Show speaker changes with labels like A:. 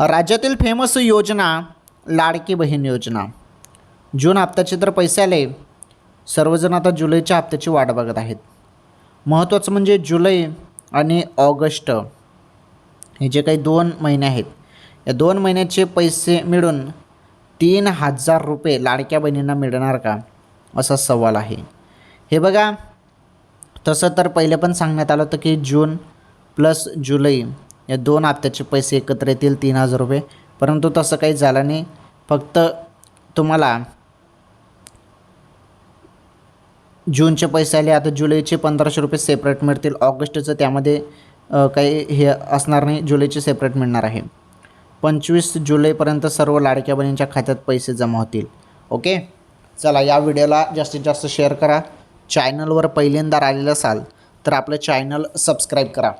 A: राज्यातील फेमस योजना लाडकी बहीण योजना. जून हप्त्याचे तर पैसे आले. सर्वजण आता जुलैच्या हप्त्याची वाट बघत आहेत. महत्त्वाचं म्हणजे जुलै आणि ऑगस्ट हे जे काही 2 महिने आहेत, या 2 महिन्याचे पैसे मिळून 3,000 रुपये लाडक्या बहिणींना मिळणार का, असा सवाल आहे. हे बघा, तसं तर पहिले पण सांगण्यात आलं होतं की जून प्लस जुलै या 2 हप्त्याचे पैसे एकत्र येतील 3,000 रुपये, परंतु तसं काही झालं नाही. फक्त तुम्हाला जूनचे पैसे आले. आता जुलैचे 1,500 रुपये सेपरेट मिळतील. ऑगस्टचं त्यामध्ये काही हे असणार नाही, जुलैचे सेपरेट मिळणार आहे. 25 जुलैपर्यंत सर्व लाडक्या बहिणींच्या खात्यात पैसे जमा होतील. ओके, चला या व्हिडिओला जास्तीत जास्त शेअर करा. चॅनलवर पहिल्यांदा आलेलं असाल तर आपलं चॅनल सबस्क्राईब करा.